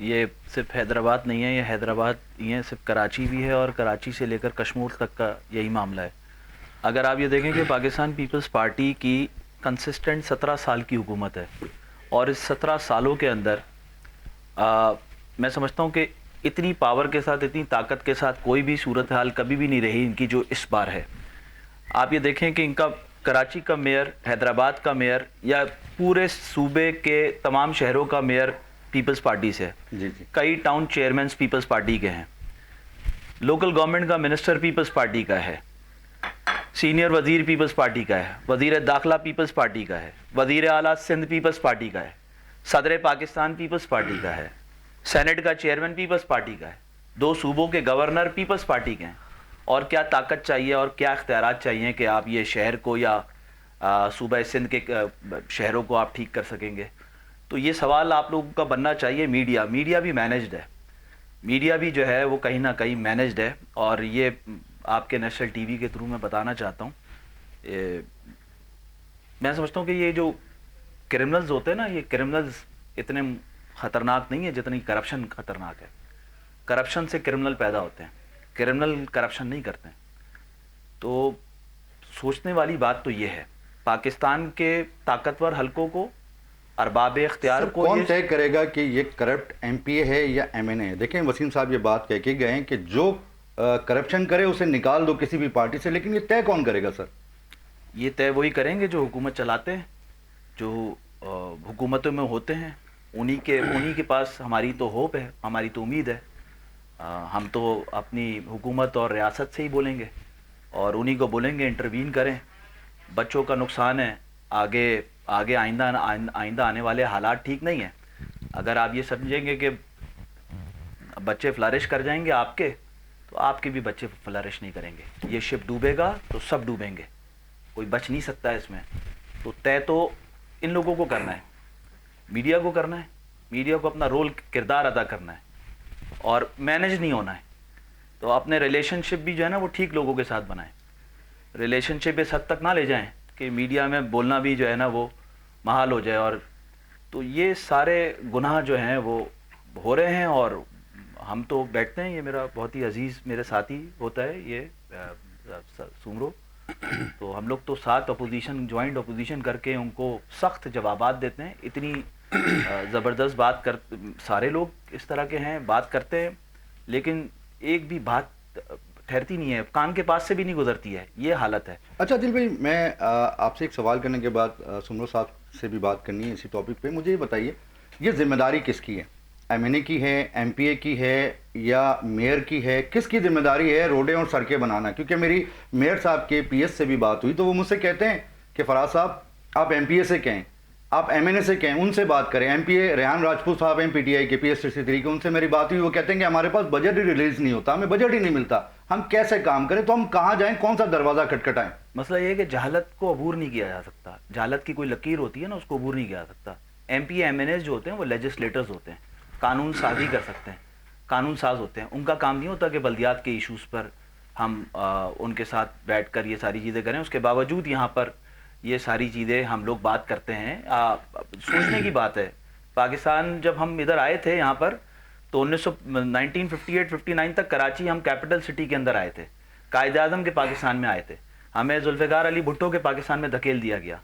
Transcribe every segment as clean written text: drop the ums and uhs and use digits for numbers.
یہ صرف حیدرآباد نہیں ہے، یہ حیدرآباد یہ صرف کراچی بھی ہے، اور کراچی سے لے کر کشمیر تک کا یہی معاملہ ہے. اگر آپ یہ دیکھیں کہ پاکستان پیپلز پارٹی کی کنسسٹنٹ 17 سال کی حکومت ہے، اور اس 17 سالوں کے اندر میں سمجھتا ہوں کہ اتنی پاور کے ساتھ، اتنی طاقت کے ساتھ کوئی بھی صورتحال کبھی بھی نہیں رہی ان کی جو اس بار ہے. آپ یہ دیکھیں کہ ان کا کراچی کا میئر، حیدرآباد کا میئر، یا پورے صوبے کے تمام شہروں کا میئر پیپلز پارٹی سے ہے. جی جی. کئی ٹاؤن چیئرمینس پیپلز پارٹی کے ہیں، لوکل گورنمنٹ کا منسٹر پیپلز پارٹی کا ہے، سینئر وزیر پیپلز پارٹی کا ہے، وزیر داخلہ پیپلز پارٹی کا ہے، وزیر اعلیٰ سندھ پیپلز پارٹی کا ہے، صدر پاکستان پیپلز پارٹی کا ہے، سینٹ کا چیئرمین پیپلز پارٹی کا ہے، 2 صوبوں کے گورنر پیپلز پارٹی کے ہیں. اور کیا طاقت چاہیے اور کیا اختیارات چاہیے کہ آپ یہ شہر کو یا صوبہ سندھ کے شہروں کو آپ ٹھیک کر سکیں گے؟ تو یہ سوال آپ لوگوں کا بننا چاہیے. میڈیا بھی مینجڈ ہے، میڈیا بھی جو ہے وہ کہیں نہ کہیں مینجڈ ہے. اور یہ آپ کے نیشنل ٹی وی کے تھرو میں بتانا چاہتا ہوں، میں سمجھتا ہوں کہ یہ جو کرمنلز ہوتے ہیں نا، یہ کرمنلز اتنے خطرناک نہیں ہے جتنی کرپشن خطرناک ہے. کرپشن سے کرمنل پیدا ہوتے ہیں، کرمنل کرپشن نہیں کرتے ہیں. تو سوچنے والی بات تو یہ ہے، پاکستان کے طاقتور حلقوں کو، ارباب اختیار سر، کو کون طے کرے گا کہ یہ کرپٹ ایم پی اے ہے یا ایم این اے ہے؟ دیکھیں وسیم صاحب یہ بات کہہ کے گئے ہیں کہ جو کرپشن کرے اسے نکال دو کسی بھی پارٹی سے، لیکن یہ طے کون کرے گا سر؟ یہ طے وہی کریں گے جو حکومت چلاتے ہیں، جو حکومتوں میں ہوتے ہیں. انہی کے پاس ہماری تو ہوپ ہے، ہماری تو امید ہے. ہم تو اپنی حکومت اور ریاست سے ہی بولیں گے، اور انہی کو بولیں گے انٹروین کریں. بچوں کا نقصان ہے، آگے آئندہ آنے والے حالات ٹھیک نہیں ہیں. اگر آپ یہ سمجھیں گے کہ بچے فلرش کر جائیں گے آپ کے، تو آپ کے بھی بچے فلرش نہیں کریں گے. یہ شپ ڈوبے گا تو سب ڈوبیں گے، کوئی بچ نہیں سکتا ہے اس میں. تو طے تو ان لوگوں کو کرنا ہے، میڈیا کو کرنا ہے. میڈیا کو اپنا رول، کردار ادا کرنا ہے، اور مینج نہیں ہونا ہے. تو اپنے ریلیشن شپ بھی جو ہے نا وہ ٹھیک لوگوں کے ساتھ بنائیں. ریلیشن شپ اس حد تک نہ لے جائیں کہ میڈیا میں بولنا بھی جو ہے نا وہ محال ہو جائے. اور تو یہ سارے گناہ جو ہیں وہ ہو رہے ہیں. اور ہم تو بیٹھتے ہیں، یہ میرا بہت ہی عزیز میرے ساتھی ہوتا ہے یہ سومرو، تو ہم لوگ تو ساتھ اپوزیشن، جوائنٹ اپوزیشن کر کے ان کو سخت جوابات دیتے ہیں. اتنی زبردست بات کر، سارے لوگ اس طرح کے ہیں، بات کرتے ہیں، لیکن ایک بھی بات ٹھہرتی نہیں ہے، کان کے پاس سے بھی نہیں گزرتی ہے. یہ حالت ہے. اچھا عادل بھائی، میں آپ سے ایک سوال کرنے کے بعد سمرو صاحب سے بھی بات کرنی ہے اسی ٹاپک پہ. مجھے یہ بتائیے، یہ ذمہ داری کس کی ہے؟ ایم این اے کی ہے، ایم پی اے کی ہے، یا میئر کی ہے؟ کس کی ذمہ داری ہے روڈیں اور سڑکیں بنانا؟ کیونکہ میری میئر صاحب کے پی ایس سے بھی بات ہوئی تو وہ مجھ سے کہتے ہیں کہ فراز صاحب آپ ایم پی اے سے کہیں، آپ ایم این اے سے کہیں، ان سے بات کریں. ایم پی اے ریحان راجپوت صاحب ہیں پی ٹی آئی کے پی ایس 63 کے، ان سے میری بات ہوئی. وہ کہتے ہیں کہ ہمارے پاس بجٹ ہی ریلیز نہیں ہوتا، ہمیں بجٹ ہی نہیں ملتا، ہم کیسے کام کریں؟ تو ہم کہاں جائیں، کون سا دروازہ کھٹکھٹائیں؟ مسئلہ یہ ہے کہ جہالت کو عبور نہیں کیا جا سکتا. جہالت کی کوئی لکیر ہوتی ہے نا، اس کو عبور نہیں کیا جا سکتا. M P M N As جو ہوتے ہیں وہ لیجسلیٹرز ہوتے ہیں، قانون سازی کر سکتے ہیں، قانون ساز ہوتے ہیں. ان کا کام نہیں ہوتا کہ بلدیات کے ایشوز پر ہم ان کے ساتھ بیٹھ کر یہ ساری چیزیں کریں. اس کے باوجود یہاں پر یہ ساری چیزیں ہم لوگ بات کرتے ہیں. سوچنے کی بات ہے. پاکستان جب ہم ادھر آئے تھے یہاں پر تو 1958-59 تک کراچی ہم کیپٹل سٹی کے اندر آئے تھے، قائد اعظم کے پاکستان میں آئے تھے. ہمیں ذوالفقار علی بھٹو کے پاکستان میں دھکیل دیا گیا.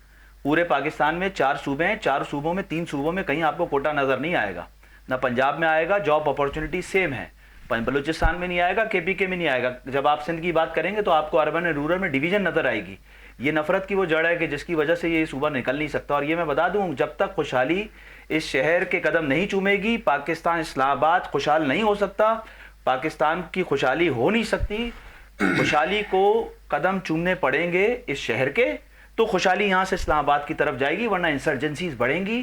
پورے پاکستان میں 4 صوبے ہیں، 4 صوبوں میں 3 صوبوں میں کہیں آپ کو کوٹا نظر نہیں آئے گا. نہ پنجاب میں آئے گا، جاب اپورچونٹی سیم ہے. بلوچستان میں نہیں آئے گا، کے پی کے میں نہیں آئے گا. جب آپ سندھ کی بات کریں گے تو آپ کو اربن اور رورل میں ڈویژن نظر آئے گی. یہ نفرت کی وہ جڑ ہے کہ جس کی وجہ سے یہ صوبہ نکل نہیں سکتا. اور یہ میں بتا دوں، جب تک خوشحالی اس شہر کے قدم نہیں چومے گی، پاکستان اسلام آباد خوشحال نہیں ہو سکتا. پاکستان کی خوشحالی ہو نہیں سکتی. خوشحالی کو قدم چومنے پڑیں گے اس شہر کے، تو خوشحالی یہاں سے اسلام آباد کی طرف جائے گی، ورنہ انسرجنسیز بڑھیں گی.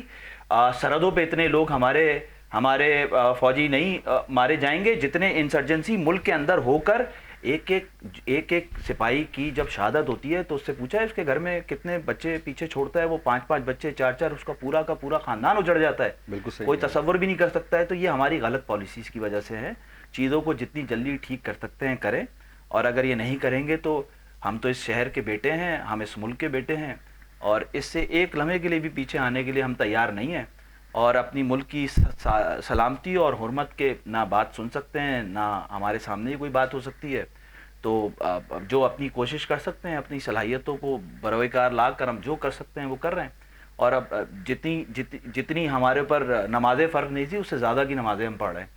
سرحدوں پہ اتنے لوگ ہمارے فوجی نہیں مارے جائیں گے جتنے انسرجنسی ملک کے اندر ہو کر. ایک سپاہی کی جب شہادت ہوتی ہے تو اس سے پوچھا ہے اس کے گھر میں کتنے بچے پیچھے چھوڑتا ہے؟ وہ 5 بچے، 4 اس کا پورا خاندان اجڑ جاتا ہے. بالکل صحیح، کوئی تصور بھی نہیں کر سکتا ہے. تو یہ ہماری غلط پالیسیز کی وجہ سے ہے. چیزوں کو جتنی جلدی ٹھیک کر سکتے ہیں کریں، اور اگر یہ نہیں کریں گے تو ہم تو اس شہر کے بیٹے ہیں، ہم اس ملک کے بیٹے ہیں، اور اس سے ایک لمحے کے لیے بھی پیچھے آنے کے لیے ہم تیار نہیں ہیں. اور اپنی ملک کی سلامتی اور حرمت کے نہ بات سن سکتے ہیں، نہ ہمارے سامنے کوئی بات ہو سکتی ہے. تو جو اپنی کوشش کر سکتے ہیں، اپنی صلاحیتوں کو بروئے کار لا کر ہم جو کر سکتے ہیں وہ کر رہے ہیں. اور اب جتنی ہمارے اوپر نمازیں فرض نہیں تھی، اس سے زیادہ کی نمازیں ہم پڑھ رہے ہیں.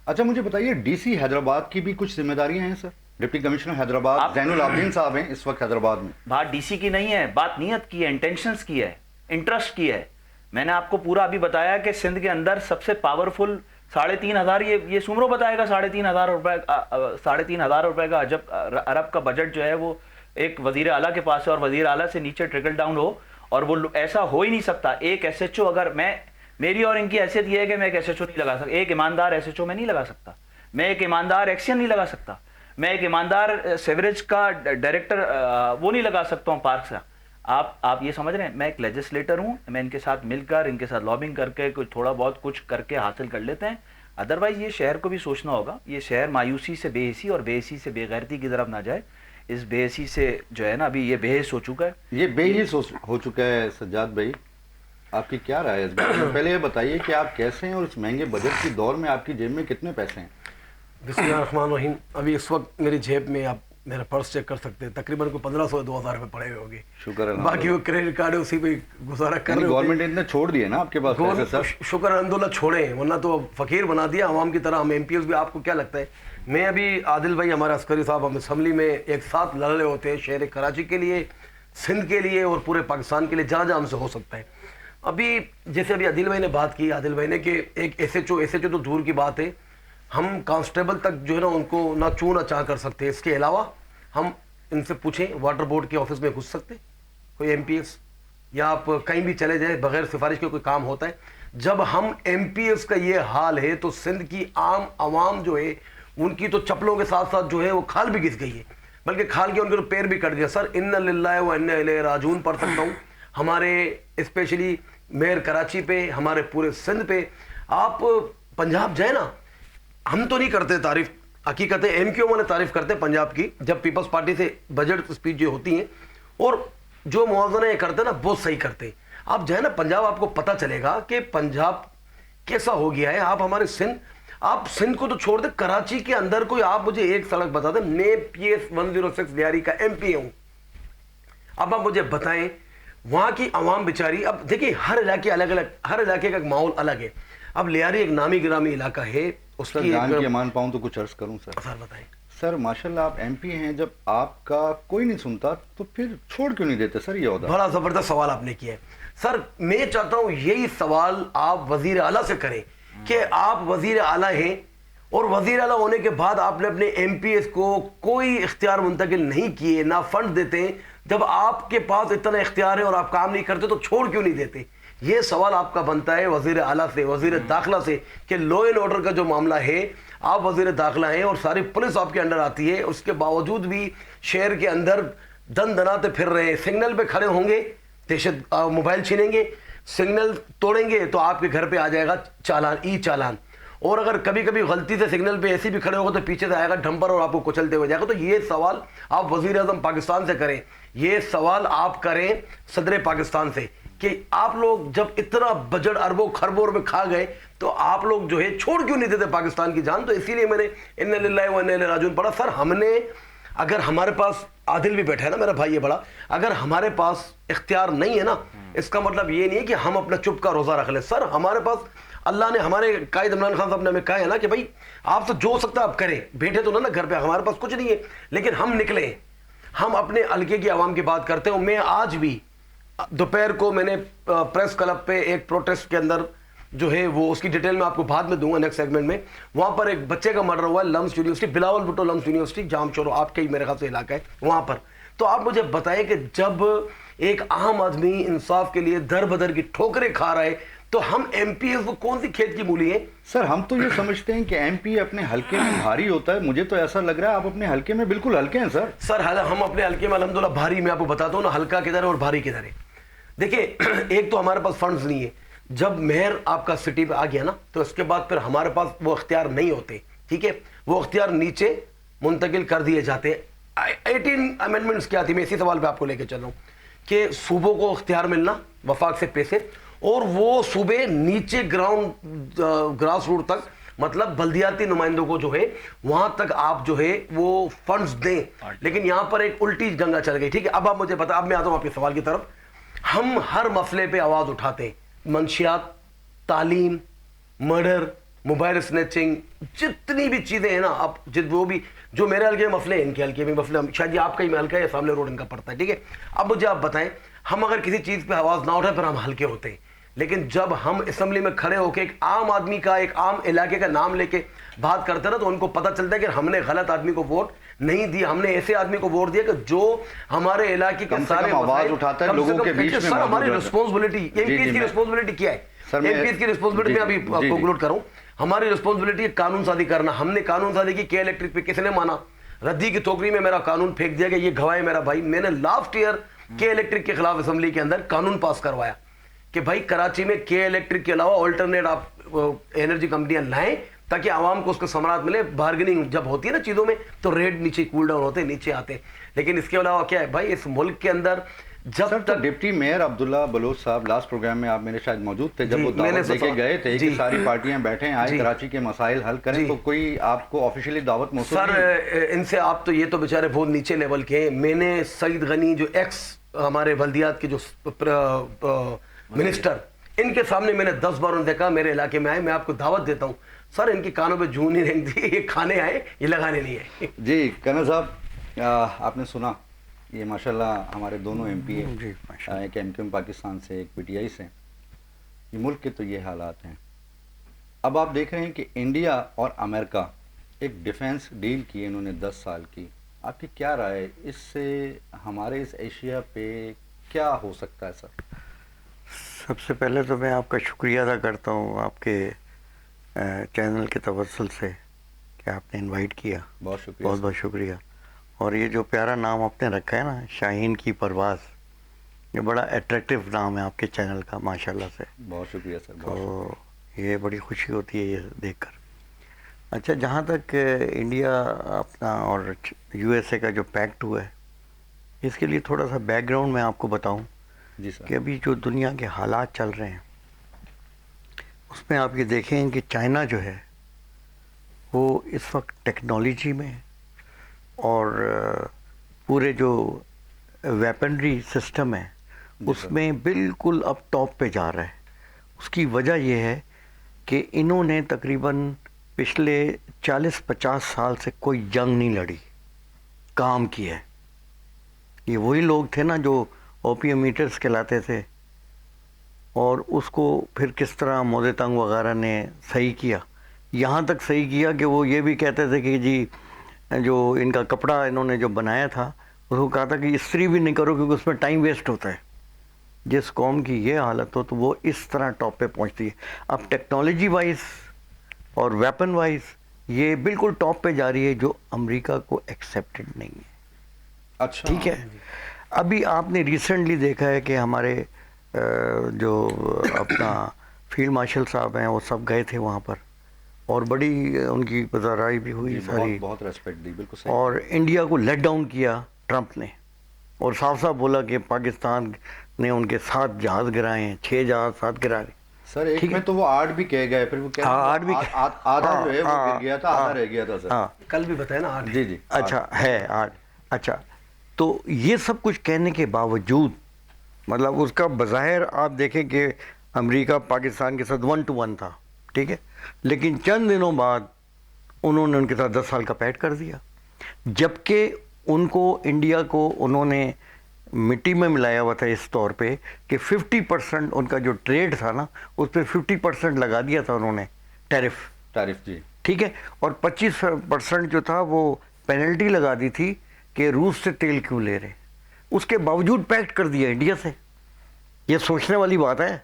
اچھا مجھے بتائیے، ڈی سی حیدرآباد کی بھی کچھ ذمہ داریاں ہیں سر؟ ڈپٹی کمشنر حیدرآباد زین العابدین صاحب ہیں اس وقت حیدرآباد میں. بات ڈی سی کی نہیں ہے، بات نیت کی ہے، انٹینشنز کی ہے، انٹرسٹ کی ہے. میں نے آپ کو پورا ابھی بتایا کہ سندھ کے اندر سب سے پاورفل 3,500، یہ سمرو بتائے گا 3,500 روپے کا ارب کا بجٹ جو ہے وہ ایک وزیر اعلیٰ کے پاس ہے، اور وزیر اعلیٰ سے نیچے ٹرکل ڈاؤن ہو. اور وہ ایسا ہو ہی نہیں سکتا. ایک ایس ایچ او، اگر میری اور ان کی حیثیت یہ ہے کہ میں ایک ایس ایچ او نہیں لگا سکتا، ایک ایماندار ایس ایچ او میں نہیں لگا سکتا، میں ایک ایماندار ایکشن نہیں لگا سکتا، میں ایک ایماندار سیوریج کا ڈائریکٹر وہ نہیں لگا سکتا ہوں پارک سے. آپ یہ سمجھ رہے ہیں میں ایک لیجسلیٹر ہوں، میں ان کے ساتھ مل کر، ان کے ساتھ لابنگ کر کے کچھ تھوڑا بہت کچھ کر کے حاصل کر لیتے ہیں. ادروائز یہ شہر کو بھی سوچنا ہوگا، یہ شہر مایوسی سے بے حسی اور بے حسی سے بے غیرتی کی طرف نہ جائے. اس بے حسی سے جو ہے نا ابھی یہ بے حس ہو چکا ہے. یہ بے حس ہو چکا ہے. سجاد بھائی آپ کی کیا رائے ہے اس بارے میں؟ پہلے یہ بتائیے کہ آپ کیسے ہیں، اور اس مہنگے بجٹ کی دور میں آپ کی جیب میں کتنے پیسے ہیں؟ بسم اللہ الرحمن الرحیم. ابھی اس وقت میری جیب میں آپ میرا پرس چیک کر سکتے ہیں، تقریباً کو 1,500 2,000 روپے پڑے ہوئے ہوں گے. شکر ہے. باقی وہ کریڈٹ کارڈ ہے اسی پہ گزارا کر رہے گورنمنٹ نے اتنے چھوڑ دیے نا آپ کے پاس پیسے سر. شکر الحمدللہ چھوڑے ہیں، ورنہ تو فقیر بنا دیا عوام کی طرح. ہم ایم پی ایس بھی آپ کو کیا لگتا ہے، میں ابھی عادل بھائی ہمارے عسکری صاحب ہم اسمبلی میں ایک ساتھ لڑ رہے ہوتے ہیں شہر کراچی کے لیے، سندھ کے لیے اور پورے پاکستان کے لیے، جہاں جہاں ہم سے ہو سکتا ہے. ابھی جیسے ابھی عادل بھائی نے بات کی، عادل بھائی نے کہ ایک ایس ایچ او تو دور کی بات ہے، ہم کانسٹیبل تک جو ہے نا ان کو نہ چوں نہ چاہ کر سکتے. اس کے علاوہ ہم ان سے پوچھیں واٹر بورڈ کے آفس میں گھس سکتے کوئی ایم پی ایس، یا آپ کہیں بھی چلے جائیں بغیر سفارش کے کوئی کام ہوتا ہے. جب ہم ایم پی ایس کا یہ حال ہے تو سندھ کی عام عوام جو ہے ان کی تو چپلوں کے ساتھ ساتھ جو ہے وہ کھال بھی گھس گئی ہے، بلکہ کھال کے ان کے تو پیر بھی کٹ گیا. سر انا للہ و انا الیہ راجعون پڑھ سکتا ہوں ہمارے اسپیشلی میئر کراچی پہ، ہمارے پورے سندھ پہ. آپ پنجاب جائیں نا، ہم تو نہیں کرتے تعریف، حقیقت ہے ایم کیو والے تعریف کرتے ہیں پنجاب کی جب پیپلز پارٹی سے بجٹ اسپیچ جو ہوتی ہیں، اور جو موازنہ یہ کرتے ہیں نا بہت صحیح کرتے ہیں. آپ جائیں نا پنجاب، آپ کو پتہ چلے گا کہ پنجاب کیسا ہو گیا ہے. آپ ہمارے آپ سندھ کو تو چھوڑ دیں، کراچی کے اندر کوئی آپ مجھے ایک سڑک بتا دیں. میں پی ایس 106 لیاری کا ایم پی ہوں. اب آپ مجھے بتائیں وہاں کی عوام بیچاری، اب دیکھیں ہر علاقے الگ الگ، ہر علاقے کا ایک ماحول الگ ہے. اب لیاری ایک نامی گرامی علاقہ ہے، اس سر جان کی امان پاؤں تو کچھ عرض کروں سر. سر بتائیں. سر ماشاءاللہ آپ ایم پی ہیں، جب آپ کا کوئی نہیں سنتا تو پھر چھوڑ کیوں نہیں دیتے سر یہ عہدہ؟ بڑا زبردست سوال آپ نے کیا ہے سر. میں چاہتا ہوں یہی سوال آپ وزیر اعلیٰ سے کریں کہ آپ وزیر اعلیٰ ہیں، اور وزیر اعلیٰ ہونے کے بعد آپ نے اپنے ایم پی ایس کو کوئی اختیار منتقل نہیں کیے، نہ فنڈ دیتے ہیں. جب آپ کے پاس اتنا اختیار ہے اور آپ کام نہیں کرتے تو چھوڑ کیوں نہیں دیتے؟ یہ سوال آپ کا بنتا ہے وزیر اعلیٰ سے، وزیر داخلہ سے، کہ لا اینڈ آرڈر کا جو معاملہ ہے، آپ وزیر داخلہ ہیں اور ساری پولیس آپ کے انڈر آتی ہے، اس کے باوجود بھی شہر کے اندر دن دناتے پھر رہے ہیں. سگنل پہ کھڑے ہوں گے، دہشت موبائل چھینیں گے، سگنل توڑیں گے تو آپ کے گھر پہ آ جائے گا چالان، ای چالان. اور اگر کبھی کبھی غلطی سے سگنل پہ ایسے بھی کھڑے ہوگا تو پیچھے سے آئے گا ڈمپر اور آپ کو کچلتے ہوئے جائے گا. تو یہ سوال آپ وزیر اعظم پاکستان سے کریں، یہ سوال آپ کریں صدر پاکستان سے کہ آپ لوگ جب اتنا بجٹ اربوں خربوں روپے کھا گئے تو آپ لوگ جو ہے چھوڑ کیوں نہیں دیتے پاکستان کی جان. تو اسی لیے میں نے انا للہ و انا الیہ راجعون پڑھا. سر ہم نے، اگر ہمارے پاس، عادل بھی بیٹھا ہے نا میرا بھائی یہ بڑا، اگر ہمارے پاس اختیار نہیں ہے نا، اس کا مطلب یہ نہیں ہے کہ ہم اپنا چپ کا روزہ رکھ لیں. سر ہمارے پاس اللہ نے، ہمارے قائد عمران خان صاحب نے ہمیں کہا ہے نا کہ بھائی آپ سے جو ہو سکتا ہے آپ کریں. بیٹھے تو نا گھر پہ، ہمارے پاس کچھ نہیں ہے لیکن ہم نکلے، ہم اپنے حلقے کی عوام کی بات کرتے ہیں. میں آج بھی دوپہر کو میں نے پریس کلب پہ ایک پروٹیسٹ کے اندر جو ہے وہ اس کی ڈیٹیل میں آپ کو بعد میں دوں گا نیکسٹ سیگمنٹ میں. وہاں پر ایک بچے کا مرڈر ہوا ہے لمس یونیورسٹی، بلاول بھٹو لمس یونیورسٹی، جام چورو، آپ کے ہی میرے خیال سے علاقہ ہے وہاں پر. تو آپ مجھے بتائیں کہ جب ایک عام آدمی انصاف کے لیے در بدر کی ٹھوکریں کھا رہا ہے تو ہم ایم پی ایس وہ کون سی کھیت کی مولی ہیں؟ سر ہم تو یہ سمجھتے ہیں کہ ایم پی اپنے حلقے میں بھاری ہوتا ہے. مجھے تو ایسا لگ رہا ہے آپ اپنے حلقے میں بالکل ہلکے ہیں سر. سر ہم اپنے حلقے میں الحمدللہ بھاری، میں آپ کو بتاتا ہوں نا ہلکا کدھر ہے اور بھاری کدھر ہے. دیکھیں ایک تو ہمارے پاس فنڈز نہیں ہے. جب مہر آپ کا سٹی پہ آ گیا نا تو اس کے بعد پھر ہمارے پاس وہ اختیار نہیں ہوتے. ٹھیک ہے، وہ اختیار نیچے منتقل کر دیے جاتے ہیں. 18 امینڈمنٹس کیا تھی، میں اسی سوال پہ آپ کو لے کے چل رہا ہوں کہ صوبوں کو اختیار ملنا وفاق سے پیسے، اور وہ صوبے نیچے گراؤنڈ گراس روٹ تک مطلب بلدیاتی نمائندوں کو جو ہے وہاں تک آپ جو ہے وہ فنڈز دیں. لیکن یہاں پر ایک الٹی گنگا چل گئی. ٹھیک ہے, اب آپ مجھے بتا, اب میں آتا ہوں آپ کے سوال کی طرف. ہم ہر مسئلے پہ آواز اٹھاتے ہیں, منشیات, تعلیم, مرڈر, موبائل سنیچنگ, جتنی بھی چیزیں ہیں نا, اب وہ بھی جو میرے حلقے میں مسئلے ہیں ان کے حلقے میں مسئلے, شاید یہ آپ کا ہی حلقہ ہے یا سامنے روڈ ان کا پڑتا ہے. ٹھیک ہے, اب مجھے آپ بتائیں, ہم اگر کسی چیز پہ آواز نہ اٹھائیں پھر ہم ہلکے ہوتے ہیں. لیکن جب ہم اسمبلی میں کھڑے ہو کے ایک عام آدمی کا, ایک عام علاقے کا نام لے کے بات کرتے ہیں نا, تو ان کو پتہ چلتا ہے کہ ہم نے غلط آدمی کو ووٹ نہیں دیا, ہم نے ایسے آدمی کو ووٹ دیا کہ جو ہمارے علاقے کے سارے آواز اٹھاتا ہے لوگوں کے بیچ میں. سر ہماری رسپانسبلٹی, ایم پی کی رسپانسبلٹی کیا ہے؟ ایم پی کی رسپانسبلٹی میں ابھی کنکلوڈ کروں. ہماری رسپانسبلٹی ہے قانون سازی کرنا. ہم نے قانون سازی کی, کے الیکٹرک پہ کس نے مانا؟ ردی کی ٹوکری میں میرا قانون پھینک دیا گیا, یہ گواہ ہے میرا بھائی. میں نے لاسٹ ایئر کے الیکٹرک کے خلاف اسمبلی کے اندر قانون پاس کروایا کہ بھائی کراچی میں کے الیکٹرک کے علاوہ آلٹرنیٹ آپ انرجی کمپنیاں لائیں تاکہ عوام کو اس کا ثمرات ملے. بارگننگ جب ہوتی ہے نا چیزوں میں تو ریٹ نیچے کول ڈاؤن ہوتے ہیں, نیچے آتے ہیں. لیکن اس کے علاوہ کیا ہے بھائی, اس ملک کے اندر جب تک ڈپٹی میئر عبداللہ بلوچ صاحب لاسٹ پروگرام میں آپ میرے شاید موجود تھے, جب وہ دعوت دے کے گئے تھے کہ ساری پارٹیاں بیٹھیں آئے کراچی کے مسائل حل کریں, تو کوئی آپ کو آفیشیلی دعوت موصول سر ان سے آپ تو یہ تو بیچارے بہت نیچے لیول کے ہیں. میں نے سعید غنی جو ایکس ہمارے بلدیات کے جو منسٹر, ان کے سامنے میں نے 10 بار انہوں نے دیکھا, میرے علاقے میں آئے, میں آپ کو دعوت دیتا ہوں سر, ان کے کانوں پہ جوں نہیں رہیں گی, یہ کھانے آئے, یہ لگانے نہیں آئے. جی کنر صاحب, آپ نے سنا یہ ماشاءاللہ ہمارے دونوں ایم پی ہیں, ایک ایم کیو ایم پاکستان سے, ایک پی ٹی آئی سے. یہ ملک کے تو یہ حالات ہیں. اب آپ دیکھ رہے ہیں کہ انڈیا اور امریکہ ایک ڈیفینس ڈیل کی انہوں نے 10 سال کی. آپ کی کیا رائے, اس سے ہمارے اس ایشیا پہ کیا ہو سکتا ہے سر؟ سب سے پہلے تو میں آپ کا شکریہ ادا کرتا ہوں آپ کے چینل کے توسل سے کہ آپ نے انوائٹ کیا. بہت شکریہ, بہت بہت شکریہ. اور یہ جو پیارا نام آپ نے رکھا ہے نا, شاہین کی پرواز, یہ بڑا اٹریکٹیو نام ہے آپ کے چینل کا ماشاءاللہ سے. بہت شکریہ سر. تو یہ بڑی خوشی ہوتی ہے یہ دیکھ کر. اچھا, جہاں تک انڈیا اپنا اور یو ایس اے کا جو پیکٹ ہوا ہے, اس کے لیے تھوڑا سا بیک گراؤنڈ میں آپ کو بتاؤں. جی سر. کہ ابھی جو دنیا کے حالات چل رہے ہیں اس میں آپ یہ دیکھیں کہ چائنا جو ہے وہ اس وقت ٹیکنالوجی میں اور پورے جو ویپنری سسٹم ہے اس میں بالکل اب ٹاپ پہ جا رہا ہے. اس کی وجہ یہ ہے کہ انہوں نے تقریباً پچھلے 40-50 سال سے کوئی جنگ نہیں لڑی, کام کیا ہے. یہ وہی لوگ تھے نا جو اوپیم میٹرز کہلاتے تھے, اور اس کو پھر کس طرح مودے تنگ وغیرہ نے صحیح کیا. یہاں تک صحیح کیا کہ وہ یہ بھی کہتے تھے کہ جی جو ان کا کپڑا انہوں نے جو بنایا تھا اس کو کہا تھا کہ استری بھی نہیں کرو کیونکہ اس میں ٹائم ویسٹ ہوتا ہے. جس قوم کی یہ حالت ہو تو وہ اس طرح ٹاپ پہ پہنچتی ہے. اب ٹیکنالوجی وائز اور ویپن وائز یہ بالکل ٹاپ پہ جا رہی ہے, جو امریکہ کو ایکسیپٹڈ نہیں ہے. اچھا, ٹھیک ہے. ابھی آپ نے ریسنٹلی دیکھا ہے کہ ہمارے جو اپنا فیلڈ مارشل صاحب ہیں وہ سب گئے تھے وہاں پر, اور بڑی ان کی پذیرائی بھی ہوئی ساری, بہت ریسپیکٹ دی, بالکل صحیح. اور انڈیا کو لیٹ ڈاؤن کیا ٹرمپ نے, اور صاف صاف بولا کہ پاکستان نے ان کے 7 جہاز گرائے ہیں, 6 جہاز 7 گرائے. سر ایک میں تو وہ 8 بھی کہہ گئے, پھر وہ آدھا جو ہے وہ گر گیا تھا, آدھا رہ گیا تھا سر. ہاں کل بھی بتایا نا 8. جی جی. اچھا ہے 8. اچھا, تو یہ سب کچھ کہنے کے باوجود مطلب اس کا بظاہر آپ دیکھیں کہ امریکہ پاکستان کے ساتھ 1 to 1 تھا, ٹھیک ہے, لیکن چند دنوں بعد انہوں نے ان کے ساتھ 10 سال کا پیکٹ کر دیا, جبکہ ان کو انڈیا کو انہوں نے مٹی میں ملایا ہوا تھا اس طور پہ کہ 50% ان کا جو ٹریڈ تھا نا اس پہ 50% لگا دیا تھا انہوں نے ٹیرف. جی ٹھیک ہے, اور 25% جو تھا وہ پینلٹی لگا دی تھی کہ روس سے تیل کیوں لے رہے. اس کے باوجود پیکٹ کر دیا انڈیا سے. یہ سوچنے والی بات ہے.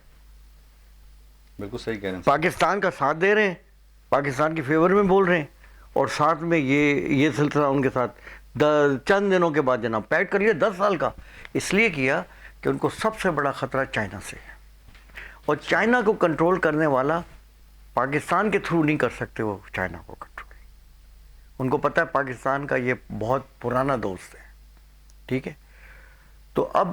بالکل صحیح کہہ رہے ہیں. پاکستان کا ساتھ دے رہے ہیں, پاکستان کے فیور میں بول رہے ہیں, اور ساتھ میں یہ سلسلہ ان کے ساتھ چند دنوں کے بعد جناب پیکٹ کریے 10 سال کا. اس لیے کیا کہ ان کو سب سے بڑا خطرہ چائنا سے ہے, اور چائنا کو کنٹرول کرنے والا پاکستان کے تھرو نہیں کر سکتے وہ چائنا کو کنٹرول. ان کو پتہ ہے پاکستان کا یہ بہت پرانا دوست ہے, ٹھیک ہے. تو اب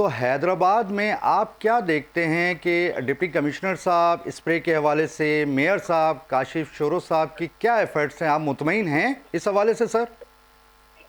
تو حیدرآباد میں آپ کیا دیکھتے ہیں کہ ڈپٹی کمشنر صاحب اسپرے کے حوالے سے، میئر صاحب کاشف شورو صاحب کی کیا ایفرٹس ہیں؟ آپ مطمئن ہیں اس حوالے سے سر؟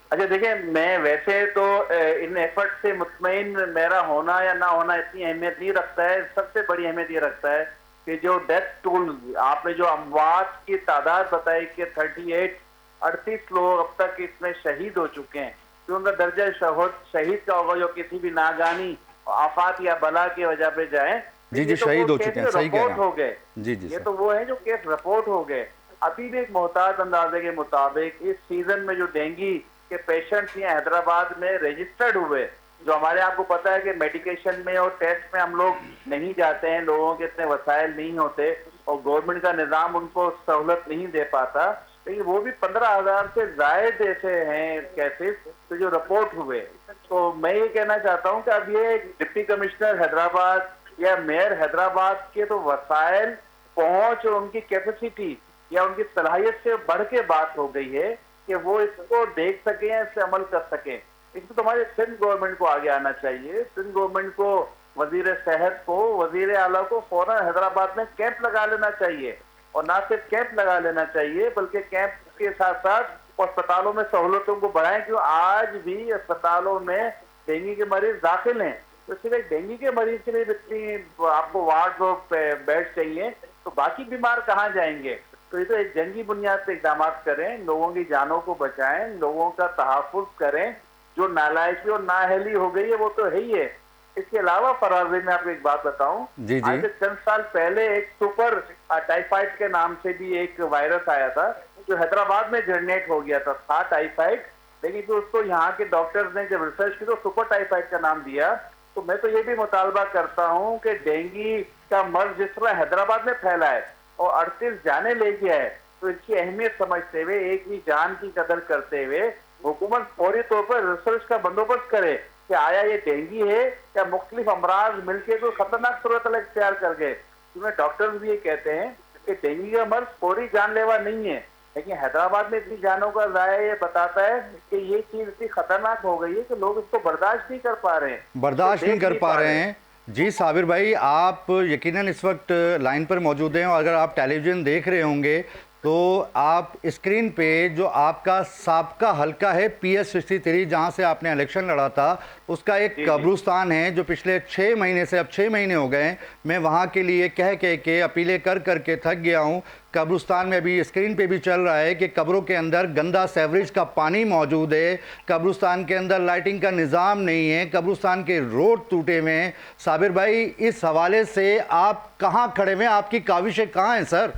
اچھا دیکھیں، میں ویسے تو ان ایفرٹ سے مطمئن میرا ہونا یا نہ ہونا اتنی اہمیت نہیں رکھتا ہے. سب سے بڑی اہمیت یہ رکھتا ہے کہ جو ڈیتھ ٹول آپ نے جو اموات کی تعداد بتائی کہ 38 لوگ اب تک اس میں شہید ہو چکے ہیں، کہ ان کا درجہ شہید کا ہوگا جو کسی بھی ناگانی آفات یا بلا کی وجہ پہ جائیں. جی شہید ہو چکے ہیں، صحیح کہہ رہے رپورٹ ہو گئے. جی یہ تو وہ ہے جو کیس رپورٹ ہو گئے. ابھی بھی ایک محتاط اندازے کے مطابق اس سیزن میں جو ڈینگی کے پیشنٹس یہ حیدرآباد میں رجسٹرڈ ہوئے، جو ہمارے آپ کو پتا ہے کہ میڈیکیشن میں اور ٹیسٹ میں ہم لوگ نہیں جاتے ہیں، لوگوں کے اتنے وسائل نہیں ہوتے اور گورنمنٹ کا نظام ان کو سہولت نہیں دے پاتا، لیکن وہ بھی 15,000 سے زائد ایسے ہیں کیسز تو جو رپورٹ ہوئے. تو میں یہ کہنا چاہتا ہوں کہ اب یہ ڈپٹی کمشنر حیدرآباد یا میئر حیدرآباد کے تو وسائل، پہنچ اور ان کی کیپیسٹی یا ان کی صلاحیت سے بڑھ کے بات ہو گئی ہے کہ وہ اس کو دیکھ سکیں، اس سے عمل کر سکیں. اس میں تو ہمارے سندھ گورنمنٹ کو آگے آنا چاہیے. سندھ گورنمنٹ کو، وزیر صحت کو، وزیر اعلیٰ کو فوراً حیدرآباد میں کیمپ لگا لینا چاہیے، اور نہ صرف کیمپ لگا لینا چاہیے بلکہ کیمپ کے ساتھ ساتھ اسپتالوں میں سہولتوں کو بڑھائیں، کیوں آج بھی اسپتالوں میں ڈینگی کے مریض داخل ہیں. تو صرف ایک ڈینگی کے مریض کے لیے اتنی آپ کو وارڈ بیڈ چاہیے تو باقی بیمار کہاں جائیں گے؟ تو یہ تو ایک جنگی بنیاد پہ اقدامات کریں، لوگوں کی جانوں کو بچائیں، لوگوں کا تحفظ کریں. جو نالائکی اور نااہلی ہو گئی ہے وہ تو ہے ہی ہے. اس کے علاوہ فراز بھائی میں آپ کو ایک بات بتاؤں، آج سے چند سال پہلے ایک سپر ٹائیفائڈ کے نام سے بھی ایک وائرس آیا تھا جو حیدرآباد میں جنریٹ ہو گیا تھا ٹائیفائڈ، لیکن جو اس کو یہاں کے ڈاکٹرز نے جب ریسرچ کی تو سپر ٹائیفائڈ کا نام دیا. تو میں تو یہ بھی مطالبہ کرتا ہوں کہ ڈینگی کا مرض جس طرح حیدرآباد میں پھیلا ہے اور 38 جانیں لے گیا ہے، تو اس کی اہمیت سمجھتے ہوئے، ایک بھی جان کی قدر کرتے ہوئے حکومت فوری طور پر ریسرچ کا بندوبست کرے کہ آیا یہ ڈینگی ہے یا مختلف امراض مل کے کوئی خطرناک صورتحال اختیار کر گئے. کیونکہ ڈاکٹرز بھی یہ کہتے ہیں کہ ڈینگی کا مرض فوری جان لیوا نہیں ہے، لیکن حیدرآباد میں اتنی جانوں کا ضائع یہ بتاتا ہے کہ یہ چیز اتنی خطرناک ہو گئی ہے کہ لوگ اس کو برداشت نہیں کر پا رہے ہیں. جی صابر بھائی، آپ یقیناً اس وقت لائن پر موجود ہیں، اور اگر آپ ٹیلی ویژن دیکھ رہے ہوں گے تو آپ اسکرین پہ جو آپ کا سابقہ حلقہ ہے PS 63 جہاں سے آپ نے الیکشن لڑا تھا، اس کا ایک قبرستان ہے جو پچھلے 6 مہینے سے، اب 6 مہینے ہو گئے ہیں، میں وہاں کے لیے کہہ کے اپیلیں کر کے تھک گیا ہوں. قبرستان میں بھی اسکرین پہ بھی چل رہا ہے کہ قبروں کے اندر گندا سیوریج کا پانی موجود ہے، قبرستان کے اندر لائٹنگ کا نظام نہیں ہے، قبرستان کے روڈ ٹوٹے ہوئے ہیں. صابر بھائی، اس حوالے سے آپ کہاں کھڑے ہوئے ہیں؟ آپ کی کاوشیں کہاں ہیں سر؟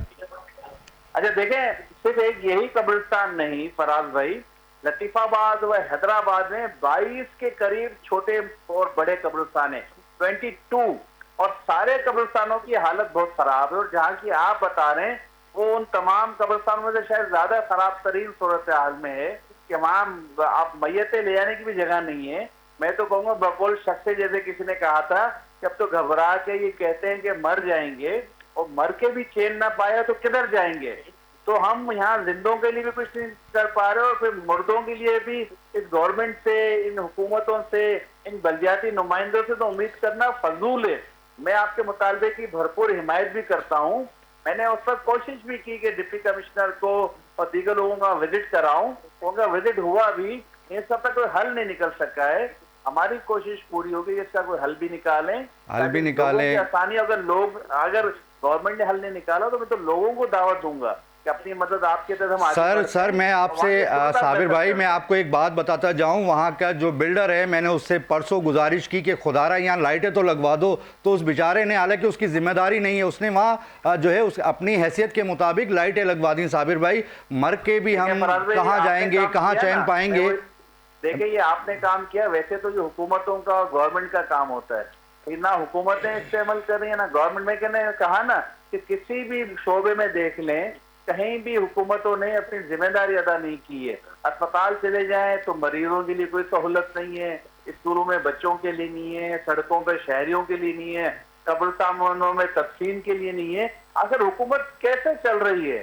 اچھا دیکھیں، صرف ایک یہی قبرستان نہیں فراز بھائی، لطیف آباد و حیدرآباد میں 22 کے قریب چھوٹے اور بڑے قبرستان ہیں، 22، اور سارے قبرستانوں کی حالت بہت خراب ہے. اور جہاں کی آپ بتا رہے ہیں وہ ان تمام قبرستانوں میں سے شاید زیادہ خراب ترین صورتحال میں ہے کہ وہاں آپ میتیں لے جانے کی بھی جگہ نہیں ہے. میں تو کہوں گا بقول شخص جیسے کسی نے کہا تھا کہ اب تو گھبرا کے یہ کہتے ہیں کہ مر جائیں گے، اور مر کے بھی چین نہ پایا تو کدھر جائیں گے. تو ہم یہاں زندوں کے لیے بھی کچھ نہیں کر پا رہے، اور پھر مردوں کے لیے بھی اس گورنمنٹ سے، ان حکومتوں سے، ان بلدیاتی نمائندوں سے تو امید کرنا فضول ہے. میں آپ کے مطالبے کی بھرپور حمایت بھی کرتا ہوں. میں نے اس وقت کوشش بھی کی کہ ڈپٹی کمشنر کو اور دیگر لوگوں کا وزٹ کراؤں، ان کا وزٹ ہوا بھی، اس سب تک کوئی حل نہیں نکل سکا ہے. ہماری کوشش پوری ہوگی اس کا کوئی حل بھی نکالیں. آسانی اگر گورنمنٹ نے حل نہیں نکالا تو میں تو لوگوں کو دعوت دوں گا کہ اپنی مدد آپ کے تحت ہم سر میں آپ سے صابر بھائی، میں آپ کو ایک بات بتاتا جاؤں. وہاں کا جو بلڈر ہے، میں نے اس سے پرسوں گزارش کی کہ خدا را یہاں لائٹیں تو لگوا دو، تو اس بیچارے نے، حالانکہ اس کی ذمہ داری نہیں ہے، اس نے وہاں جو ہے اپنی حیثیت کے مطابق لائٹیں لگوا دیں. صابر بھائی، مر کے بھی ہم کہاں جائیں گے، کہاں چین پائیں گے؟ دیکھیں، یہ آپ نے کام کیا. ویسے تو جو حکومتوں کا اور گورنمنٹ کا کام ہوتا ہے، نہ حکومتیں اس پہ عمل کر رہی ہیں نہ گورنمنٹ. میں کہا نا کہ کسی بھی شعبے میں دیکھ لیں، کہیں بھی حکومتوں نے اپنی ذمہ داری ادا نہیں کی ہے. اسپتال چلے جائیں تو مریضوں کے لیے کوئی سہولت نہیں ہے، اسکولوں میں بچوں کے لیے نہیں ہے، سڑکوں پہ شہریوں کے لیے نہیں ہے، قبرستانوں میں تدفین کے لیے نہیں ہے. آخر حکومت کیسے چل رہی ہے؟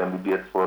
MBBS 4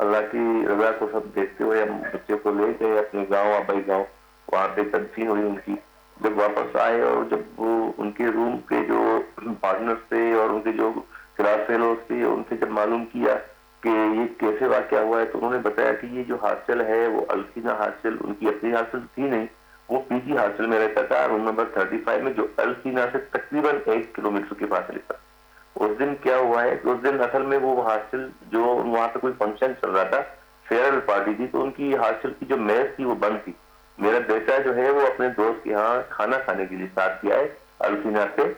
اللہ کی رضا کو سب دیکھتے ہوئے ہم بچے کو لے گئے اپنے گاؤں آبائی گاؤں, وہاں پہ تدفین ہوئی ان کی. جب واپس آئے اور جب وہ ان کے روم کے جو پارٹنرز تھے اور ان کے جو کلاس فیلوز تھے ان سے جب معلوم کیا کہ یہ کیسے واقعہ ہوا ہے, تو انہوں نے بتایا کہ یہ جو ہاسٹل ہے وہ الفینا ہاسٹل ان کی اپنی ہاسٹل تھی نہیں, وہ پی جی ہاسٹل میں رہتا تھا روم نمبر 35 میں, جو الفینا سے تقریباً 1 کلومیٹر کے فاصلے پر. اس دن کیا ہوا ہے کہ اس دن اصل میں وہ ہاسٹل جو وہاں پہ کوئی فنکشن چل رہا تھا, فیئر پارٹی تھی, تو ان کی ہاسٹل کی جو میز تھی وہ بند تھی. میرا بیٹا جو ہے وہ اپنے دوست کے ہاں کھانا کھانے کے لیے ساتھ گیا ہے الفینا سے.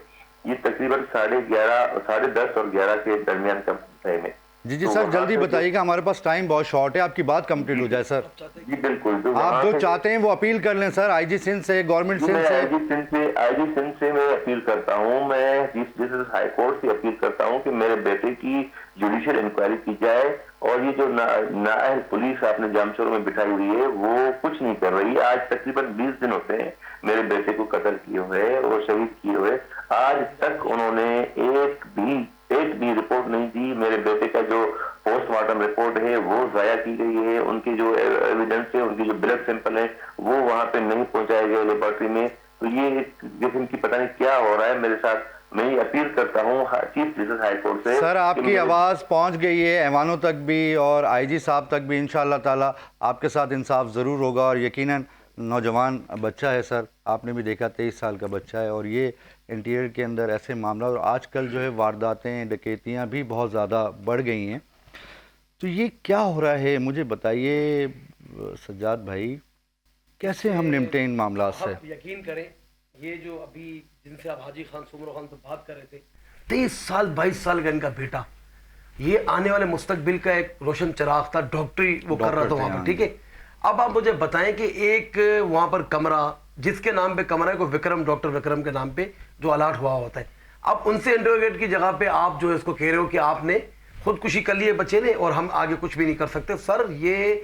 یہ تقریباً 10:30 اور 11 کے درمیان کا ٹائم ہے. جی سر جلدی بتائیے گا, ہمارے پاس ٹائم بہت شارٹ ہے, آپ کی بات کمپلیٹ ہو جائے سر. جی بالکل, آپ جو چاہتے ہیں وہ اپیل کر لیں سر, آئی جی سندھ سے, گورنمنٹ سندھ سے. آئی جی سندھ سے میں اپیل کرتا ہوں, میں چیف جسٹس ہائی کورٹ سے اپیل کرتا ہوں کہ میرے بیٹے کی جوڈیشل انکوائری کی جائے, اور یہ جو نااہل پولیس آپ نے جامشورو میں بٹھائی ہوئی ہے وہ کچھ نہیں کر رہی. آج تقریباً 20 دن ہوتے ہیں میرے بیٹے کو قتل کیے ہوئے اور شہید کیے ہوئے, آج تک انہوں نے ایک بھی رپورٹ نہیں دی. میرے بیٹے کا جو پوسٹ مارٹم رپورٹ ہے وہ ضائع کی گئی ہے, ان کی جو ایویڈنس ہے, ان کی جو بلڈ سیمپل ہے وہ وہاں پہ نہیں پہنچائے گئے لیبارٹری میں. تو یہ ایک قسم کی پتہ نہیں کیا ہو رہا ہے میرے ساتھ. میں یہ اپیل کرتا ہوں چیف جسٹس ہائی کورٹ سے. سر آپ کی آواز پہنچ گئی ہے ایوانوں تک بھی اور آئی جی صاحب تک بھی, انشاءاللہ تعالی آپ کے ساتھ انصاف ضرور ہوگا. اور یقیناً نوجوان بچہ ہے سر, آپ نے بھی دیکھا 23 سال کا بچہ ہے, اور یہ انٹیریئر کے اندر ایسے معاملات, اور آج کل جو ہے وارداتیں ڈکیتیاں بھی بہت زیادہ بڑھ گئی ہیں. تو یہ کیا ہو رہا ہے مجھے بتائیے سجاد بھائی, کیسے ہم نمٹیں ان معاملات سے؟ آپ یقین کریں یہ جو ابھی جن سے آپ حاجی خان سمرو خان سے بات کر رہے تھے, 23 سال 22 سال کا ان کا بیٹا, یہ آنے والے مستقبل کا ایک روشن چراغ تھا, ڈاکٹری وہ کر رہا تھا وہاں پہ, ٹھیک ہے. اب آپ مجھے بتائیں کہ ایک وہاں پر کمرہ جس کے نام پہ کمرہ ہے کوئی وکرم, ڈاکٹر وکرم کے نام پہ جو الاٹ ہوا ہوتا ہے, اب ان سے انٹروگیٹ کی جگہ پہ آپ جو ہے اس کو کہہ رہے ہو کہ آپ نے خودکشی کر لی ہے بچے نے اور ہم آگے کچھ بھی نہیں کر سکتے. سر یہ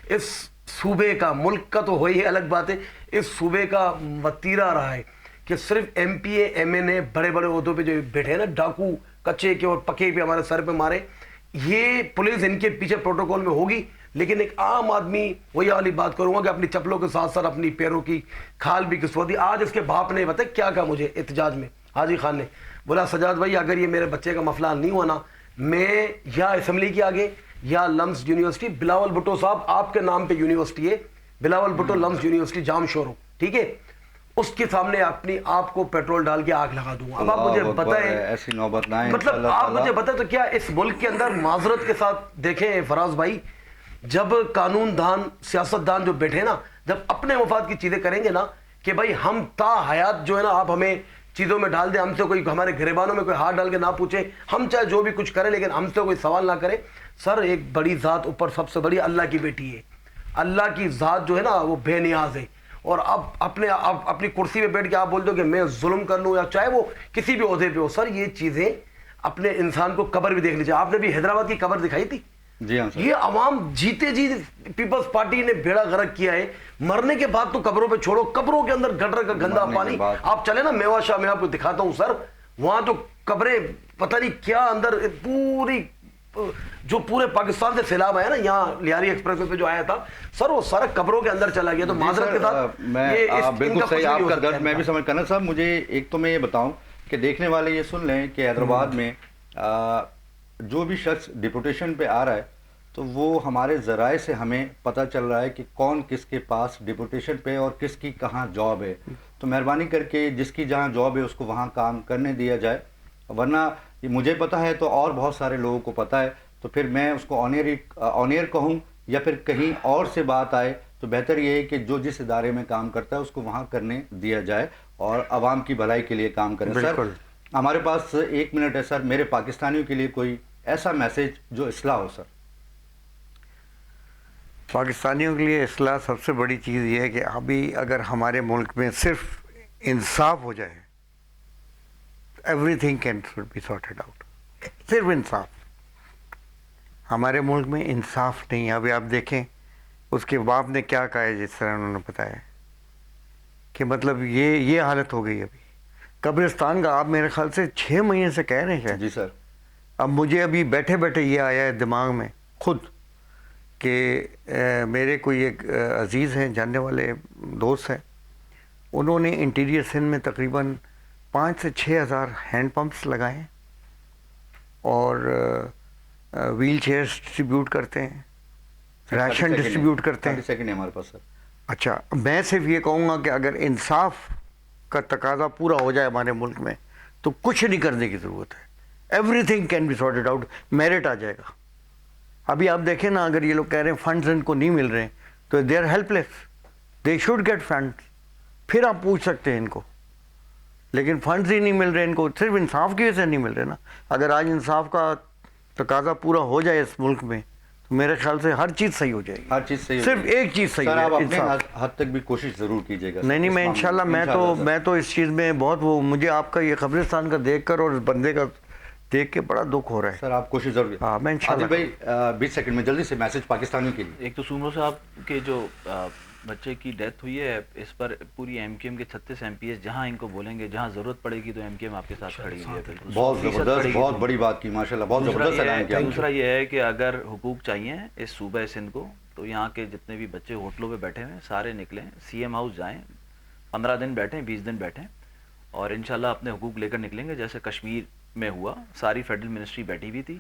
اس صوبے کا, ملک کا تو ہوئی ہے الگ بات ہے, اس صوبے کا وتیرہ رہا ہے کہ صرف M P A M N A بڑے بڑے عہدوں پہ جو بیٹھے ہیں نا, ڈاکو کچے کے اور پکے پہ ہمارے سر پہ مارے. یہ پولیس ان کے پیچھے پروٹوکول میں ہوگی, لیکن ایک عام آدمی, وہی والی بات کروں گا کہ اپنی چپلوں کے ساتھ ساتھ اپنی پیروں کی کھال بھی کسوا دی. آج اس کے باپ نے بتایا کیا کہا مجھے احتجاج میں, حاجی خان نے بولا سجاد بھائی اگر یہ میرے بچے کا مسئلہ نہیں ہوا نا, میں یا اسمبلی کے آگے یا لمس یونیورسٹی, بلاول بھٹو صاحب آپ کے نام پہ یونیورسٹی ہے, بلاول بھٹو لمس یونیورسٹی جامشورو, ٹھیک ہے, اس کے سامنے اپنی آپ کو پیٹرول ڈال کے آگ لگا دوں گا. اب آپ مجھے بتائیں, ایسی نوبت نہ آئے, مطلب آپ مجھے بتائیں تو کیا اس ملک کے اندر معذرت کے ساتھ دیکھیں فراز بھائی, جب قانون دان سیاست دان جو بیٹھے نا, جب اپنے مفاد کی چیزیں کریں گے نا کہ بھائی ہم تا حیات جو ہے نا آپ ہمیں چیزوں میں ڈال دیں, ہم سے کوئی ہمارے گریبانوں میں کوئی ہاتھ ڈال کے نہ پوچھے, ہم چاہے جو بھی کچھ کریں لیکن ہم سے کوئی سوال نہ کرے. سر ایک بڑی ذات اوپر سب سے بڑی اللہ کی بیٹی ہے, اللہ کی ذات جو ہے نا وہ بے نیاز ہے. اور اب اپنی کرسی پہ بیٹھ کے آپ بول دو کہ میں ظلم کر لوں, یا چاہے وہ کسی بھی عہدے پہ ہو. سر یہ چیزیں اپنے انسان کو قبر بھی دیکھ لیجیے. آپ نے بھی حیدرآباد کی قبر دکھائی تھی, جی ہاں, یہ عوام جیتے جی پیپلز پارٹی نے بیڑا غرق کیا ہے, مرنے کے بعد تو قبروں پہ چھوڑو, قبروں کے اندر گٹر کا گندا پانی. آپ چلے نا میوا شاہ میں آپ کو دکھاتا ہوں سر, وہاں جو قبریں پتہ نہیں کیا اندر پوری, جو پورے پاکستان سے سیلاب آیا نا یہاں لیاری ایکسپریس پہ جو آیا تھا سر, وہ سارا قبروں کے اندر چلا گیا. تو معذرت کے ساتھ بالکل صحیح آپ کا درد میں بھی سمجھ کرنا. صاحب مجھے ایک تو میں یہ بتاؤں کہ دیکھنے والے یہ سن لیں کہ حیدرآباد میں جو بھی شخص ڈپوٹیشن پہ آ رہا ہے تو وہ ہمارے ذرائع سے ہمیں پتہ چل رہا ہے کہ کون کس کے پاس ڈپوٹیشن پہ اور کس کی کہاں جاب ہے. تو مہربانی کر کے جس کی جہاں جاب ہے اس کو وہاں کام کرنے دیا جائے, ورنہ مجھے پتہ ہے تو اور بہت سارے لوگوں کو پتہ ہے, تو پھر میں اس کو آن ایئر کہوں یا پھر کہیں اور سے بات آئے تو بہتر یہ ہے کہ جو جس ادارے میں کام کرتا ہے اس کو وہاں کرنے دیا جائے اور عوام کی بھلائی کے لیے کام کریں. سر ہمارے پاس 1 منٹ ہے سر, میرے پاکستانیوں کے لیے کوئی ایسا میسیج جو اصلاح ہو. سر پاکستانیوں کے لیے اصلاح سب سے بڑی چیز یہ ہے کہ ابھی اگر ہمارے ملک میں صرف انصاف ہو جائے, everything can be sorted out. صرف انصاف, ہمارے ملک میں انصاف نہیں ہے. ابھی آپ دیکھیں اس کے باپ نے کیا کہا ہے, جس طرح انہوں نے بتایا کہ مطلب یہ حالت ہو گئی ابھی قبرستان کا. آپ میرے خیال سے 6 مہینے سے کہہ رہے ہیں. جی سر. اب مجھے ابھی بیٹھے بیٹھے یہ آیا ہے دماغ میں خود کہ میرے کوئی ایک عزیز ہیں، جاننے والے دوست ہیں، انہوں نے انٹیریئر سندھ میں تقریباً 5 سے 6 ہزار ہینڈ پمپس لگائے ہیں اور ویل چیئرس ڈسٹریبیوٹ کرتے ہیں، راشن ڈسٹریبیوٹ کرتے ہیں. 30 سیکنڈ ہے ہمارے پاس سر. اچھا، میں صرف یہ کہوں گا کہ اگر انصاف کا تقاضا پورا ہو جائے ہمارے ملک میں تو کچھ نہیں کرنے کی ضرورت ہے. Everything can be sorted out, merit آ جائے گا. ابھی آپ دیکھیں نا، اگر یہ لوگ کہہ رہے ہیں فنڈز ان کو نہیں مل رہے ہیں تو they are helpless, they should get funds. پھر آپ پوچھ سکتے ہیں ان کو، لیکن فنڈز ہی نہیں مل رہے ان کو، صرف انصاف کی وجہ سے نہیں مل رہے نا. اگر آج انصاف کا تقاضا پورا ہو جائے اس ملک میں تو میرے خیال سے ہر چیز صحیح ہو جائے گی. ہر چیز صحیح. صرف ایک چیز صحیح سر آپ ہے، اپنے انصاف. حد تک بھی کوشش ضرور کیجیے گا. نہیں میں انشاءاللہ میں تو اس چیز میں بہت وہ، مجھے آپ کا یہ قبرستان کا دیکھ کر اور اس بندے کا دیکھ کے بڑا دکھ ہو رہا ہے. سر آپ کوشش ضرور. ہاں میں انشاءاللہ. عادل بھائی 20 سیکنڈ میں جلدی سے میسج پاکستانیوں کے لیے. ایک تو سومرو صاحب کے جو بچے کی ڈیتھ ہوئی ہے، اس پر پوری ایم کیو ایم کے 36 ایم پی ایس جہاں ان کو بولیں گے، جہاں ضرورت پڑے گی تو ایم کیو ایم آپ کے ساتھ کھڑی ہوئی ہے. بالکل بہت زبردست، بہت بڑی بات کی ماشاءاللہ، بہت زبردست اعلان کیا. دوسرا یہ ہے کہ اگر حقوق چاہیے اس صوبہ سندھ کو تو یہاں کے جتنے بھی بچے ہوٹلوں پہ بیٹھے ہوئے ہیں سارے نکلیں، سی ایم ہاؤس جائیں، 15 دن بیٹھیں، 20 دن بیٹھیں اور انشاءاللہ اپنے حقوق لے کر نکلیں گے. جیسے کشمیر میں ہوا، ساری فیڈرل منسٹری بیٹھی ہوئی تھی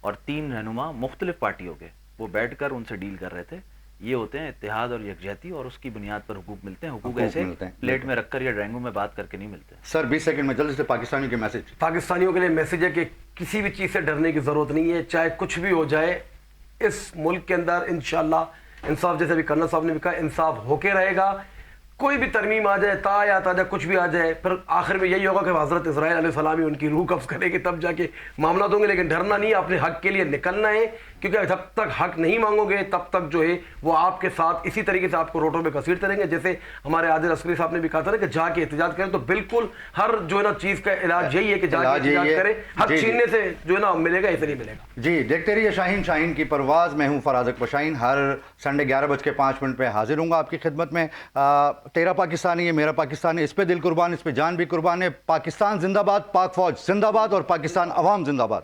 اور 3 رہنما مختلف پارٹیوں کے وہ بیٹھ کر ان سے ڈیل کر رہے تھے. یہ ہوتے ہیں اتحاد اور یکجہتی، اور اس کی بنیاد پر حقوق ملتے ہیں. حقوق ایسے پلیٹ میں رکھ کر یا ڈرائنگ روم میں بات کر کے نہیں ملتے. سر 20 سیکنڈ میں جلدی سے پاکستانیوں کے میسج. پاکستانیوں کے لیے میسج ہے کہ کسی بھی چیز سے ڈرنے کی ضرورت نہیں ہے، چاہے کچھ بھی ہو جائے. اس ملک کے اندر انشاءاللہ انصاف، جیسے بھی کرنل صاحب نے بھی کہا، انصاف ہو کے رہے گا. کوئی بھی ترمیم آ جائے، تا یا تازہ کچھ بھی آ جائے، پھر آخر میں یہی ہوگا کہ حضرت اسرائیل علیہ السلام ہی ان کی روح قبض کرے گی، تب جا کے معاملات ہوں گے. لیکن ڈرنا نہیں، اپنے حق کے لیے نکلنا ہے، کیونکہ جب تک حق نہیں مانگو گے تب تک جو ہے وہ آپ کے ساتھ اسی طریقے سے آپ کو روٹوں پہ گھسیٹتے رہیں گے. جیسے ہمارے عادل عسکری صاحب نے بھی کہا تھا نا کہ جا کے احتجاج کریں، تو بالکل ہر جو ہے نا چیز کا علاج یہی ہے کہ جا کے احتجاج کریں. ہر چھیننے سے جو ہے نا ملے گا، ایسے نہیں ملے گا. جی دیکھتے رہیے شاہین کی پرواز. میں ہوں فراز اکبر شاہین، ہر سنڈے 11:05 پہ حاضر ہوں گا آپ کی خدمت میں. تیرا پاکستانی ہے، میرا پاکستانی، اس پہ دل قربان، اس پہ جان بھی قربان ہے. پاکستان زندہ باد، پاک فوج زندہ باد اور پاکستان عوام زندہ باد.